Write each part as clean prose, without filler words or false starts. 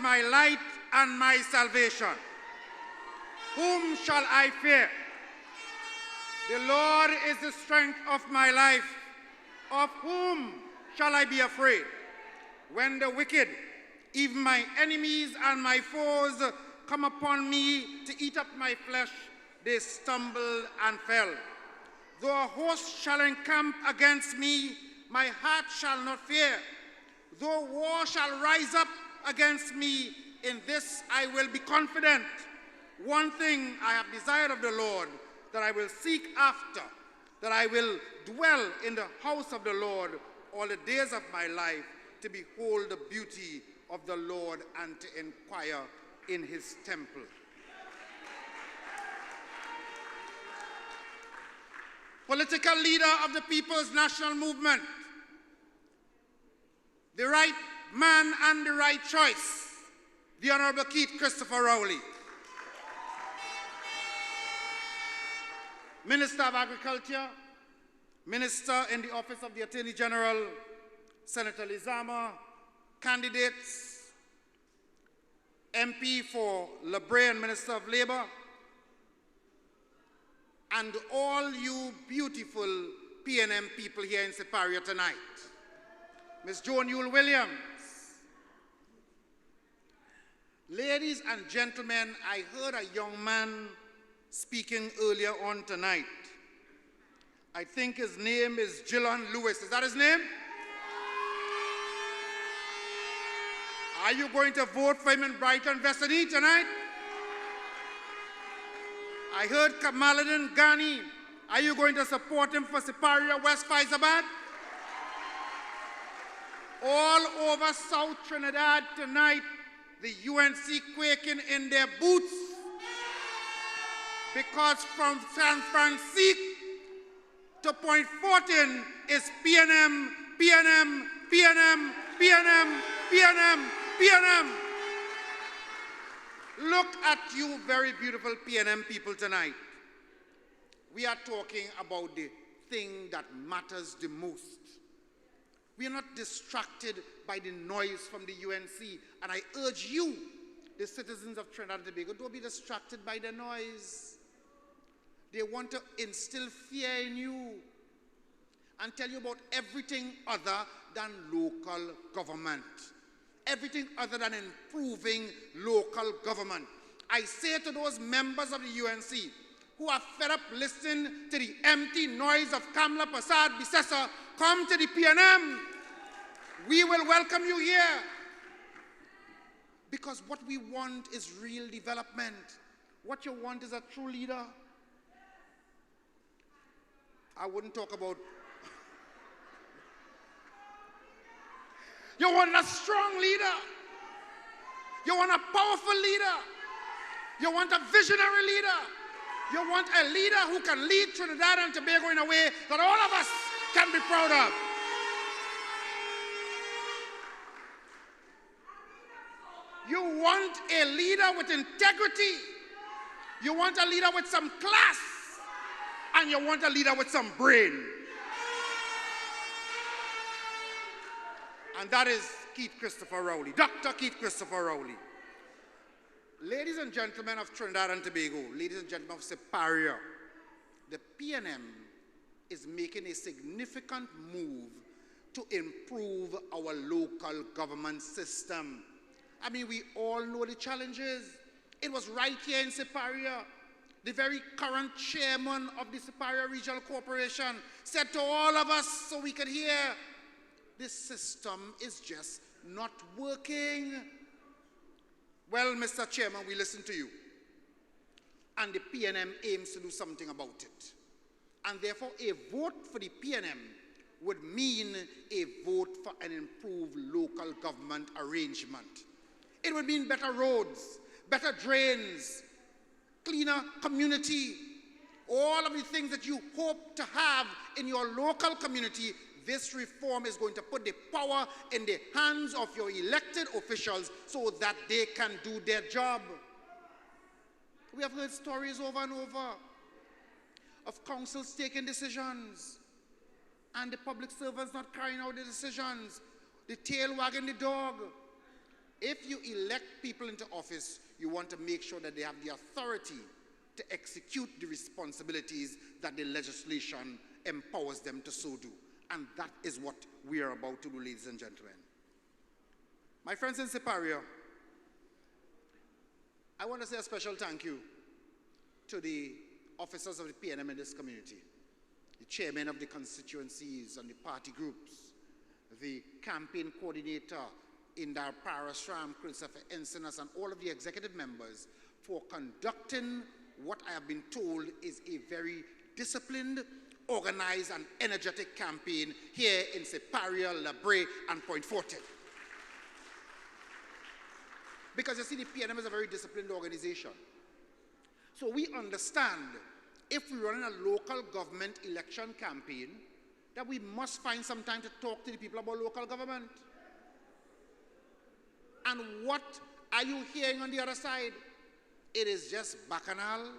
my light and my salvation. Whom shall I fear? The Lord is the strength of my life. Of whom shall I be afraid? When the wicked, even my enemies and my foes, come upon me to eat up my flesh, they stumbled and fell. Though a host shall encamp against me, my heart shall not fear. Though war shall rise up against me, in this I will be confident. One thing I have desired of the Lord, that I will seek after, that I will dwell in the house of the Lord all the days of my life, to behold the beauty of the Lord and to inquire in his temple. Political leader of the People's National Movement, the right man and the right choice, the Honourable Keith Christopher Rowley. Minister of Agriculture, Minister in the Office of the Attorney General, Senator Lizama, candidates, MP for Lebre and Minister of Labour, and all you beautiful PNM people here in Siparia tonight. Ms. Joan Yule Williams. Ladies and gentlemen, I heard a young man speaking earlier on tonight. I think his name is Gillan Lewis. Is that his name? Are you going to vote for him in Brighton Vestany tonight? I heard Kamaluddin Ghani. Are you going to support him for Siparia, West Faizabad? All over South Trinidad tonight, the UNC quaking in their boots, because from San Francisco to Point Fortin is PNM, PNM, PNM, PNM, PNM, PNM. Look at you very beautiful PNM people tonight. We are talking about the thing that matters the most. We are not distracted by the noise from the UNC. And I urge you, the citizens of Trinidad and Tobago, don't be distracted by the noise. They want to instill fear in you and tell you about everything other than local government. Everything other than improving local government. I say to those members of the UNC who are fed up listening to the empty noise of Kamla Prasad Bisesa, come to the PNM. We will welcome you here. Because what we want is real development. What you want is a true leader. I wouldn't talk about... You want a strong leader. You want a powerful leader. You want a visionary leader. You want a leader who can lead Trinidad and Tobago in a way that all of us can be proud of. You want a leader with integrity. You want a leader with some class. And you want a leader with some brain. And that is Keith Christopher Rowley, Dr. Keith Christopher Rowley. Ladies and gentlemen of Trinidad and Tobago, ladies and gentlemen of Siparia, the PNM is making a significant move to improve our local government system. I mean, we all know the challenges. It was right here in Siparia. The very current chairman of the Siparia Regional Corporation said to all of us so we could hear, this system is just not working. Well, Mr. Chairman, we listen to you. And the PNM aims to do something about it. And therefore, a vote for the PNM would mean a vote for an improved local government arrangement. It would mean better roads, better drains, cleaner community, all of the things that you hope to have in your local community. This reform is going to put the power in the hands of your elected officials so that they can do their job. We have heard stories over and over of councils taking decisions and the public servants not carrying out the decisions, the tail wagging the dog. If you elect people into office, you want to make sure that they have the authority to execute the responsibilities that the legislation empowers them to so do. And that is what we are about to do, ladies and gentlemen. My friends in Siparia, I want to say a special thank you to the officers of the PNM in this community, the chairman of the constituencies and the party groups, the campaign coordinator, Indar Parasram, Christopher Ensinas, and all of the executive members for conducting what I have been told is a very disciplined, organized, and energetic campaign here in Siparia, Labre, and Point Fortin. Because you see, the PNM is a very disciplined organization. So we understand if we run a local government election campaign, that we must find some time to talk to the people about local government. And what are you hearing on the other side? It is just bacchanal,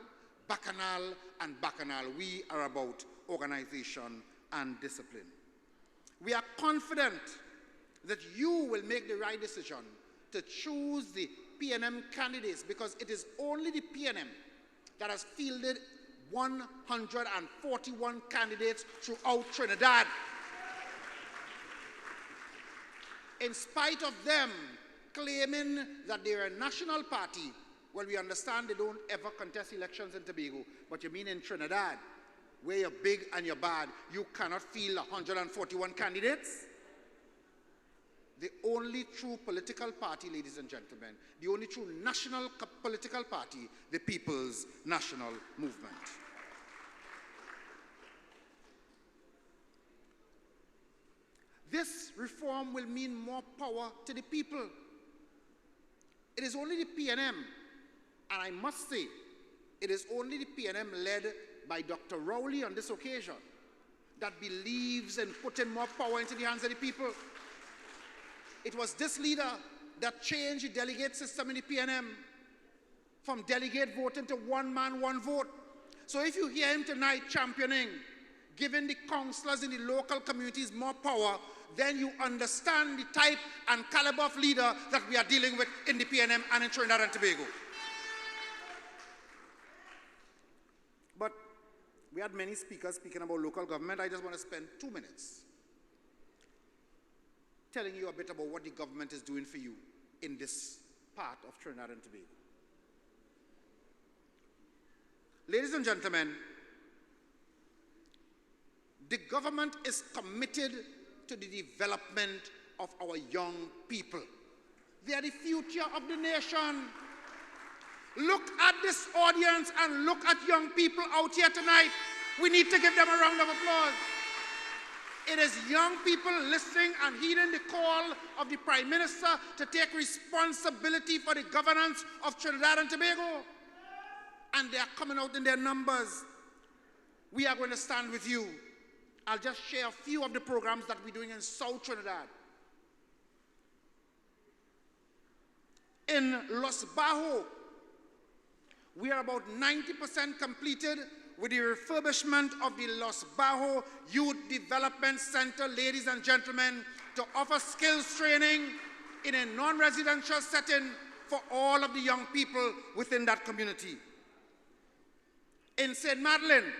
bacchanal, and bacchanal. We are about organization and discipline. We are confident that you will make the right decision to choose the PNM candidates, because it is only the PNM that has fielded 141 candidates throughout Trinidad. In spite of them claiming that they're a national party, well, we understand they don't ever contest elections in Tobago, but you mean in Trinidad, where you're big and you're bad, you cannot field 141 candidates? The only true political party, ladies and gentlemen, the only true national political party, the People's National Movement. This reform will mean more power to the people. It is only the PNM, and I must say, it is only the PNM led by Dr. Rowley on this occasion that believes in putting more power into the hands of the people. It was this leader that changed the delegate system in the PNM from delegate voting to one man, one vote. So if you hear him tonight championing, giving the councillors in the local communities more power, then you understand the type and caliber of leader that we are dealing with in the PNM and in Trinidad and Tobago. But we had many speakers speaking about local government. I just want to spend 2 minutes telling you a bit about what the government is doing for you in this part of Trinidad and Tobago. Ladies and gentlemen, the government is committed to the development of our young people. They are the future of the nation. Look at this audience and look at young people out here tonight. We need to give them a round of applause. It is young people listening and heeding the call of the Prime Minister to take responsibility for the governance of Trinidad and Tobago. And they are coming out in their numbers. We are going to stand with you. I'll just share a few of the programs that we're doing in South Trinidad. In Los Bajos, we are about 90% completed with the refurbishment of the Los Bajos Youth Development Center, ladies and gentlemen, to offer skills training in a non-residential setting for all of the young people within that community. In St. Madeleine,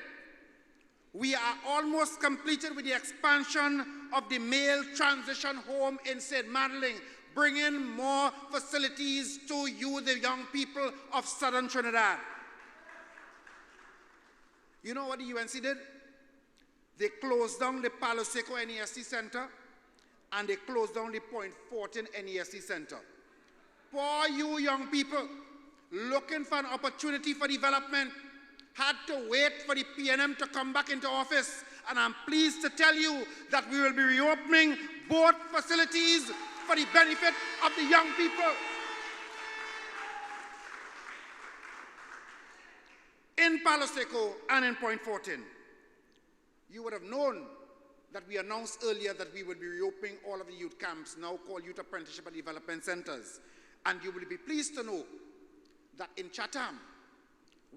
we are almost completed with the expansion of the male transition home in St. Madeleine, bringing more facilities to you, the young people of Southern Trinidad. You know what the UNC did? They closed down the Palo Seco NESC Center and they closed down the Point Fortin NESC Center. Poor you young people looking for an opportunity for development had to wait for the PNM to come back into office. And I'm pleased to tell you that we will be reopening both facilities for the benefit of the young people. In Palo Seco and in Point Fortin, you would have known that we announced earlier that we would be reopening all of the youth camps, now called Youth Apprenticeship and Development Centers. And you will be pleased to know that in Chatham,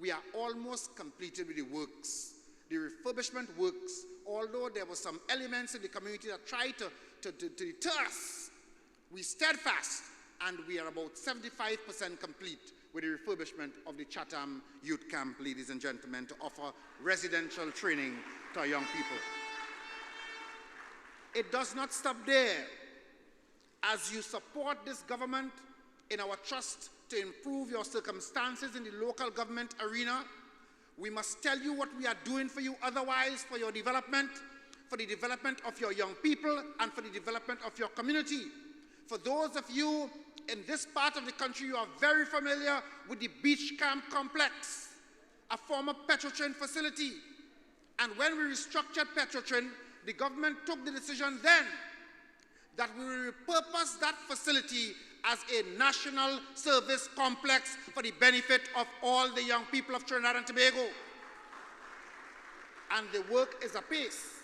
we are almost completed with the works. The refurbishment works, although there were some elements in the community that tried to deter us, we steadfast and we are about 75% complete with the refurbishment of the Chatham Youth Camp, ladies and gentlemen, to offer residential training to our young people. It does not stop there. As you support this government in our trust to improve your circumstances in the local government arena, we must tell you what we are doing for you otherwise, for your development, for the development of your young people, and for the development of your community. For those of you in this part of the country, you are very familiar with the Beach Camp Complex, a former Petrotrin facility. And when we restructured Petrotrin, the government took the decision then that we will repurpose that facility as a national service complex for the benefit of all the young people of Trinidad and Tobago. And the work is apace.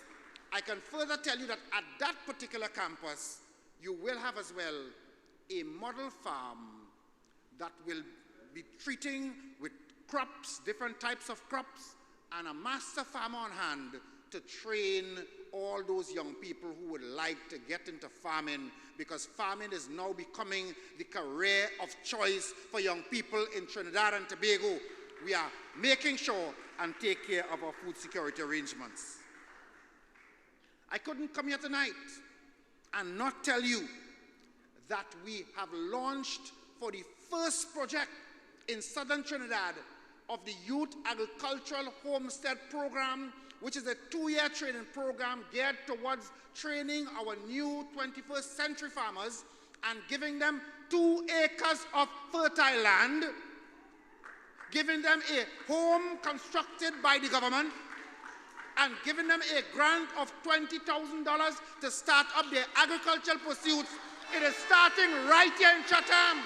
I can further tell you that at that particular campus, you will have as well a model farm that will be treating with crops, different types of crops, and a master farmer on hand to train all those young people who would like to get into farming, because farming is now becoming the career of choice for young people in Trinidad and Tobago. We are making sure and take care of our food security arrangements. I couldn't come here tonight and not tell you that we have launched for the first project in southern Trinidad of the Youth Agricultural Homestead Program, which is a 2-year training program geared towards training our new 21st century farmers and giving them 2 acres of fertile land, giving them a home constructed by the government, and giving them a grant of $20,000 to start up their agricultural pursuits. It is starting right here in Chatham.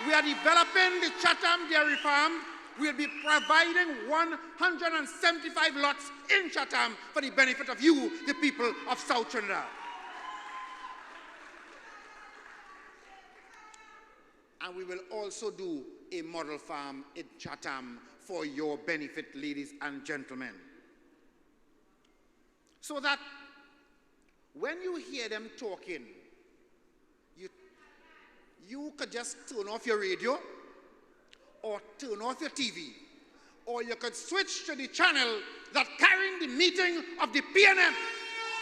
We are developing the Chatham Dairy Farm. We'll be providing 175 lots in Chatham for the benefit of you, the people of South Trinidad. And we will also do a model farm in Chatham for your benefit, ladies and gentlemen. So that when you hear them talking, you could just turn off your radio or turn off your TV, or you could switch to the channel that carrying the meeting of the PNM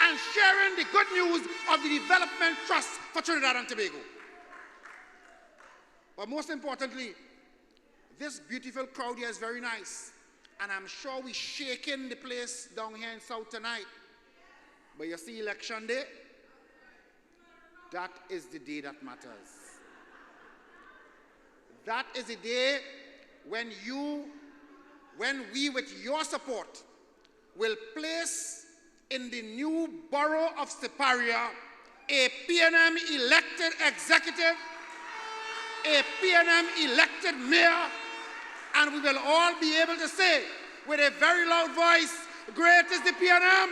and sharing the good news of the Development Trust for Trinidad and Tobago. But most importantly, this beautiful crowd here is very nice, and I'm sure we're shaking the place down here in South tonight. But you see, election day, that is the day that matters. That is the day when we, with your support, will place in the new borough of Siparia a PNM elected executive, a PNM elected mayor, and we will all be able to say with a very loud voice, great is the PNM,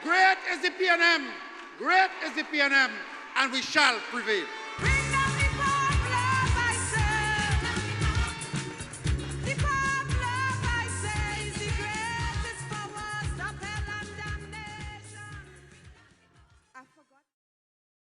great is the PNM, great is the PNM, and we shall prevail.